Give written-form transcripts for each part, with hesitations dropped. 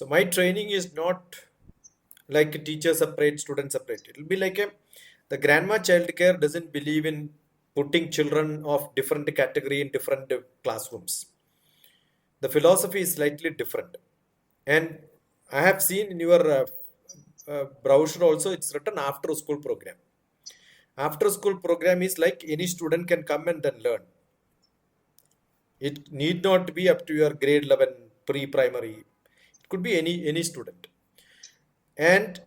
So my training is not like teacher separate, student separate. It will be like the grandma childcare doesn't believe in putting children of different category in different classrooms. The philosophy is slightly different. And I have seen in your brochure also, it's written after school program. After school program is like any student can come and then learn. It need not be up to your grade 11 pre-primary. It could be any student. And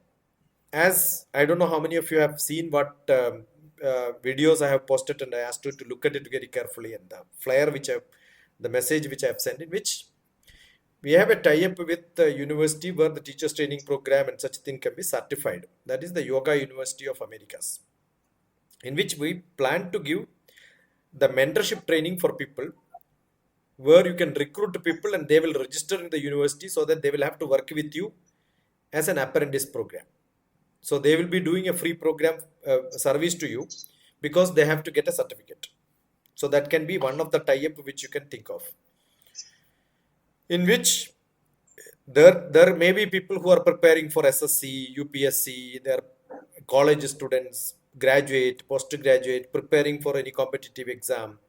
as I don't know how many of you have seen what videos I have posted, and I asked you to look at it very carefully, and the flyer the message which I have sent, in which we have a tie-up with the university where the teachers training program and such thing can be certified. That is the Yoga University of Americas, in which we plan to give the mentorship training for people, where you can recruit people and they will register in the university so that they will have to work with you as an apprentice program. So they will be doing a free program service to you because they have to get a certificate. So that can be one of the tie-up which you can think of, in which there may be people who are preparing for SSC, UPSC, they're college students, graduate, postgraduate, preparing for any competitive exam.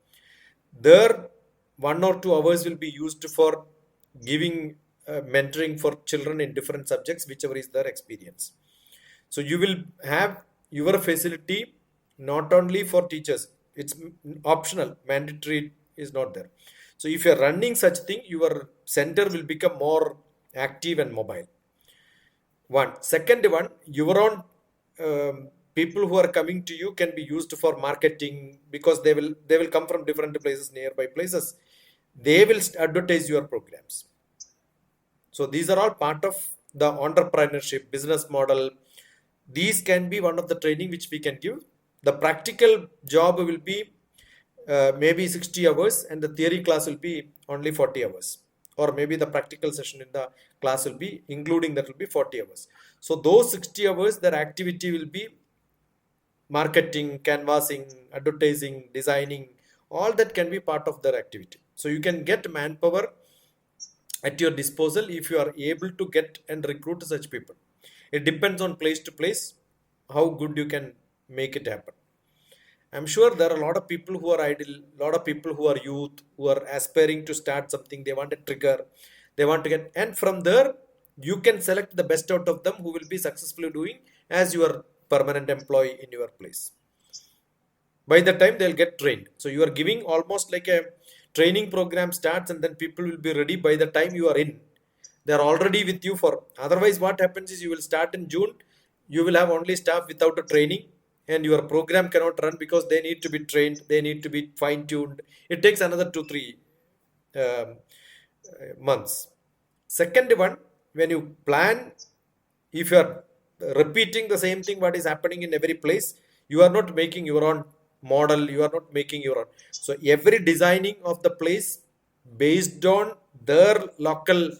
There 1 or 2 hours will be used for giving mentoring for children in different subjects, whichever is their experience. So you will have your facility not only for teachers, it's optional, mandatory is not there. So if you're running such thing, your center will become more active and mobile. One. Second one, your own people who are coming to you can be used for marketing, because they will come from different places, nearby places. They will advertise your programs. So these are all part of the entrepreneurship business model. These can be one of the training which we can give. The practical job will be maybe 60 hours, and the theory class will be only 40 hours, or maybe the practical session in the class will be including that will be 40 hours. So those 60 hours, their activity will be marketing, canvassing, advertising, designing, all that can be part of their activity. So you can get manpower at your disposal if you are able to get and recruit such people. It depends on place to place how good you can make it happen. I'm sure there are a lot of people who are idle, a lot of people who are youth, who are aspiring to start something. They want a trigger, they want to get, and from there you can select the best out of them who will be successfully doing as your permanent employee in your place. By the time they'll get trained. So you are giving almost like a training program starts, and then people will be ready by the time you are in. They're already with you for, otherwise what happens is you will start in June, you will have only staff without a training, and your program cannot run because they need to be trained, they need to be fine-tuned. It takes another 2-3 months. Second one, when you plan, if you are repeating the same thing what is happening in every place, you are not making your own model, you are not making your own. So every designing of the place based on their local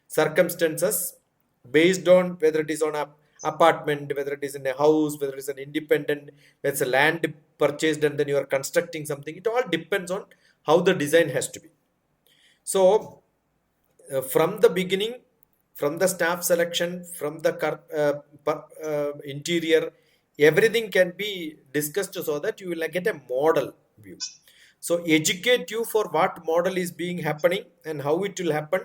circumstances, based on whether it is on a apartment, whether it is in a house, whether it is an independent, whether it's a land purchased and then you are constructing something, it all depends on how the design has to be. So from the beginning, from the staff selection, from the interior, everything can be discussed so that you will get a model view. So educate you for what model is being happening and how it will happen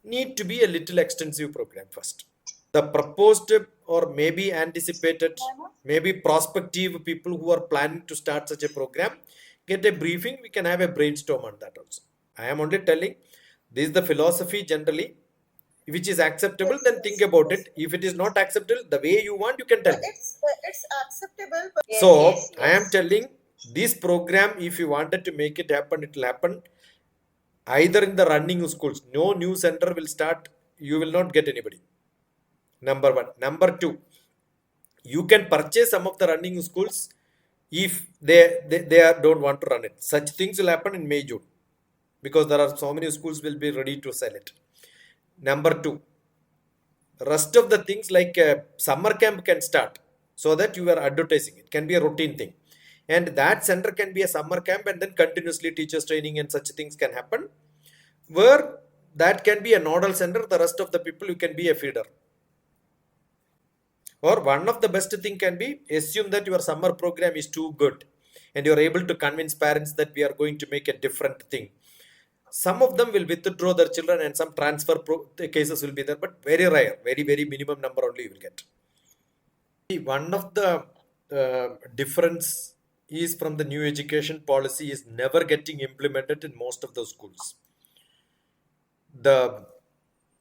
need to be a little extensive program first. The proposed or maybe anticipated, maybe prospective people who are planning to start such a program, get a briefing, we can have a brainstorm on that also. I am only telling, this is the philosophy generally, which is acceptable, then think about it. If it is not acceptable, the way you want, you can tell me. It's acceptable. But So I am telling, this program, if you wanted to make it happen, it will happen either in the running schools. No new center will start, you will not get anybody. Number one. Number two, you can purchase some of the running schools if they don't want to run it. Such things will happen in May, June, because there are so many schools will be ready to sell it. Number two, rest of the things like summer camp can start so that you are advertising. It can be a routine thing. And that center can be a summer camp, and then continuously teachers training and such things can happen, where that can be a nodal center. The rest of the people, you can be a feeder. Or one of the best thing can be, assume that your summer program is too good and you are able to convince parents that we are going to make a different thing. Some of them will withdraw their children and some transfer cases will be there, but very rare, very, very minimum number only you will get. One of the difference is from the new education policy is never getting implemented in most of those schools. The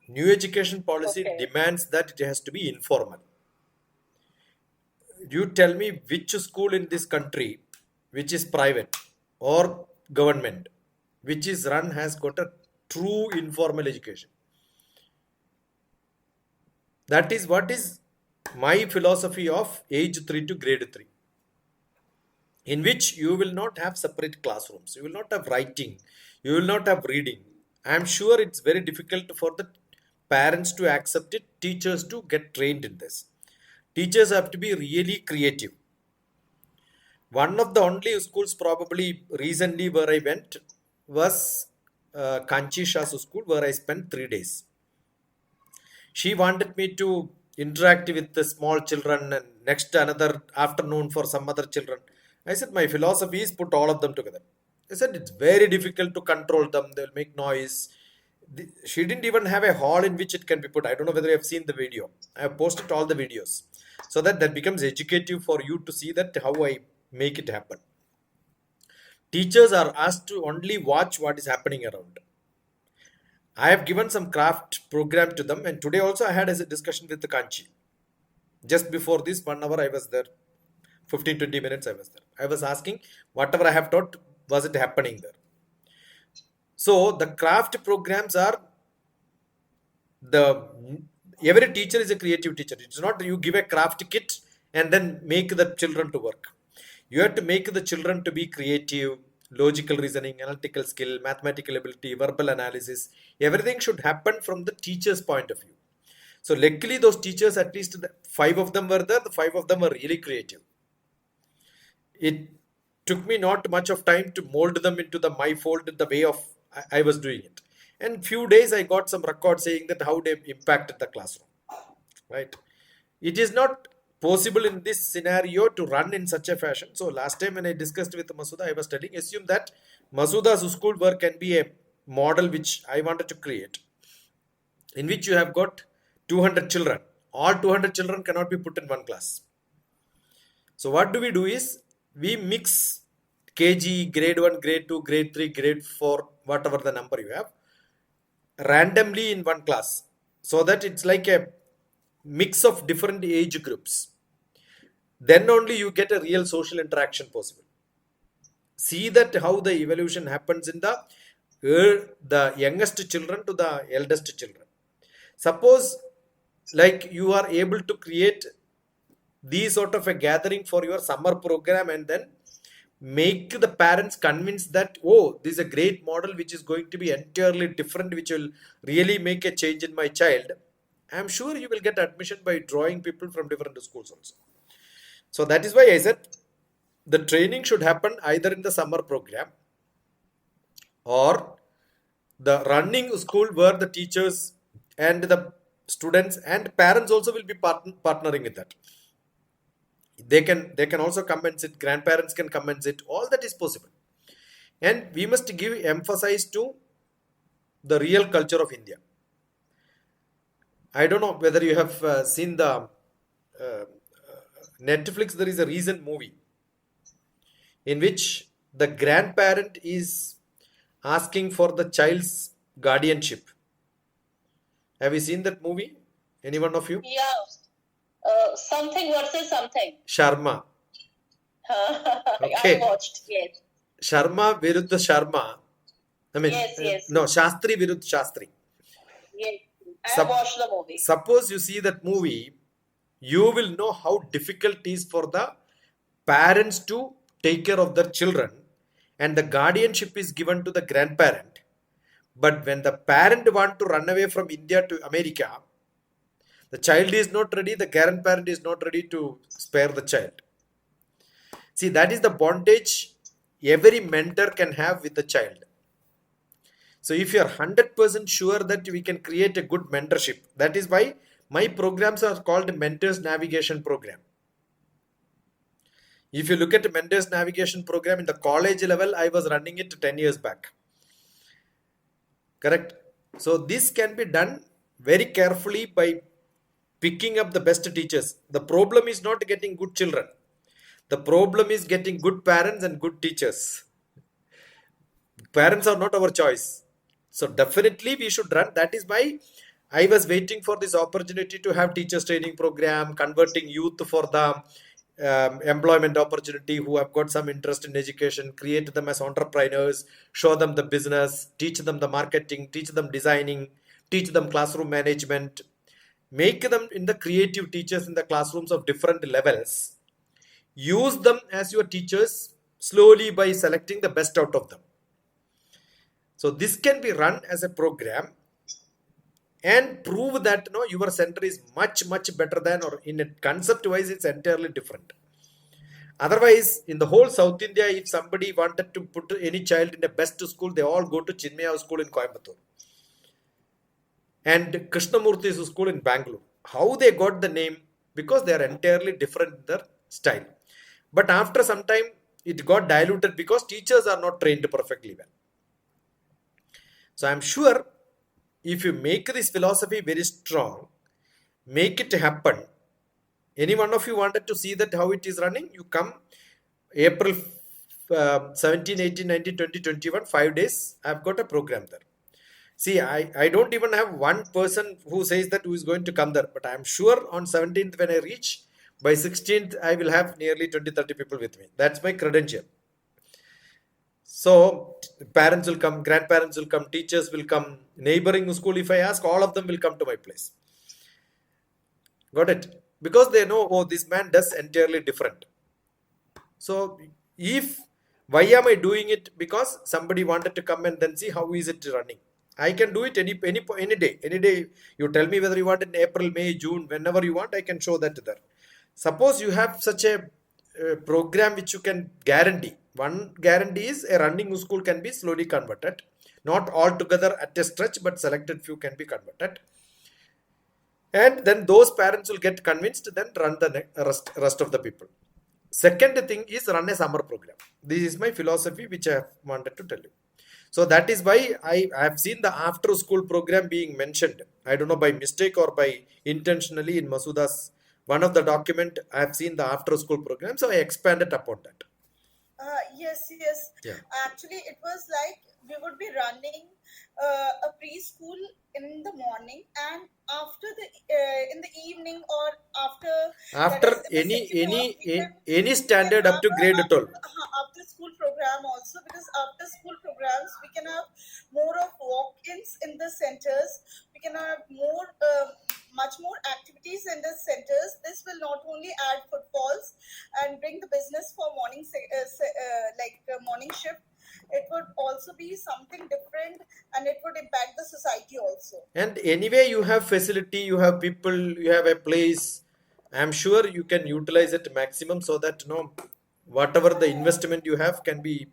new education policy Okay. demands that it has to be informal. You tell me which school in this country, which is private or government, which is run has got a true informal education. That is what is my philosophy of age 3 to grade 3, in which you will not have separate classrooms, you will not have writing, you will not have reading. I am sure it's very difficult for the parents to accept it, teachers to get trained in this. Teachers have to be really creative. One of the only schools probably recently where I went was Kanchi Shah's school, where I spent 3 days. She wanted me to interact with the small children and next another afternoon for some other children. I said, my philosophy is put all of them together. I said, it's very difficult to control them. They'll make noise. She didn't even have a hall in which it can be put. I don't know whether you have seen the video. I have posted all the videos so that that becomes educative for you to see that how I make it happen. Teachers are asked to only watch what is happening around. I have given some craft program to them, and today also I had a discussion with the Kanchi. Just before this 1 hour I was there, 15-20 minutes I was there. I was asking whatever I have taught, was it happening there? So the craft programs are the every teacher is a creative teacher. It's not you give a craft kit and then make the children to work. You have to make the children to be creative, logical reasoning, analytical skill, mathematical ability, verbal analysis. Everything should happen from the teacher's point of view. So luckily those teachers, at least the 5 of them were there. The 5 of them were really creative. It took me not much of time to mold them into the my fold the way of I was doing it. And few days I got some record saying that how they impacted the classroom. Right? It is not possible in this scenario to run in such a fashion. So last time when I discussed with Masuda, I was telling, assume that Masuda's school work can be a model which I wanted to create, in which you have got 200 children. All 200 children cannot be put in one class. So what do we do is we mix KG, grade 1, grade 2, grade 3, grade 4, whatever the number you have, randomly in one class, so that it's like a mix of different age groups. Then only you get a real social interaction possible. See that how the evolution happens in the youngest children to the eldest children. Suppose like you are able to create these sort of a gathering for your summer program and then make the parents convinced that, oh, this is a great model which is going to be entirely different, which will really make a change in my child. I'm sure you will get admission by drawing people from different schools also. So that is why I said the training should happen either in the summer program or the running school, where the teachers and the students and parents also will be partnering with that. They can also come and sit, grandparents can come and sit, all that is possible. And we must give emphasis to the real culture of India. I don't know whether you have seen the Netflix. There is a recent movie in which the grandparent is asking for the child's guardianship. Have you seen that movie? Any one of you? Yeah. Something versus something. Sharma. I Okay. watched. Yes. Sharma Viruddha Sharma. I mean, Yes. no, Shastri Viruddha Shastri. Yes. I watched the movie. Suppose you see that movie, you will know how difficult it is for the parents to take care of their children, and the guardianship is given to the grandparent. But when the parent want to run away from India to America, the child is not ready, the grandparent is not ready to spare the child. See, that is the bondage every mentor can have with the child. So if you are 100% sure that we can create a good mentorship, that is why my programs are called Mentors Navigation Program. If you look at the Mentors Navigation Program in the college level, I was running it 10 years back. Correct. So this can be done very carefully by picking up the best teachers. The problem is not getting good children. The problem is getting good parents and good teachers. Parents are not our choice. So definitely we should run. That is why I was waiting for this opportunity to have teachers training program, converting youth for the employment opportunity who have got some interest in education, create them as entrepreneurs, show them the business, teach them the marketing, teach them designing, teach them classroom management, make them in the creative teachers in the classrooms of different levels, use them as your teachers slowly by selecting the best out of them. So this can be run as a program and prove that no, your center is much better than, or in a concept wise it's entirely different. Otherwise, in the whole South India, if somebody wanted to put any child in a best school, they all go to Chinmaya school in Coimbatore and Krishnamurti's school in Bangalore. How they got the name? Because they are entirely different in their style. But after some time, it got diluted because teachers are not trained perfectly well. So I'm sure if you make this philosophy very strong, make it happen. Any one of you wanted to see that how it is running, you come April 17, 18, 19, 20, 21, 5 days, I've got a program there. See, I don't even have one person who says that who is going to come there, but I'm sure on 17th when I reach, by 16th, I will have nearly 20, 30 people with me. That's my credential. So parents will come, grandparents will come, teachers will come, neighboring school, if I ask, all of them will come to my place. Got it? Because they know, oh, this man does entirely different. So if, why am I doing it? Because somebody wanted to come and then see how is it running. I can do it any day. Any day you tell me whether you want in April, May, June, whenever you want, I can show that there. Suppose you have such a program which you can guarantee. One guarantee is a running school can be slowly converted. Not altogether at a stretch, but selected few can be converted. And then those parents will get convinced, then run the rest of the people. Second thing is run a summer program. This is my philosophy which I have wanted to tell you. So that is why I have seen the after school program being mentioned. I don't know by mistake or by intentionally in Masuda's one of the document I have seen the after school program. So I expanded upon that. Yes. Yeah. Actually, it was like we would be running a preschool in the morning, and after the in the evening, or after, that After is in the any second any half, any we can standard up have to a grade 12. after school program also, because after school programs we can have more of walk-ins in the centers. We can have more. Much more activities in the centers. This will not only add footfalls and bring the business for morning shift. It would also be something different, and it would impact the society also. And anyway, you have facility, you have people, you have a place. I'm sure you can utilize it maximum so that whatever the investment you have can be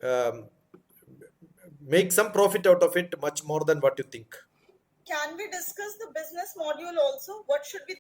um, make some profit out of it much more than what you think. Can we discuss the business module also? What should be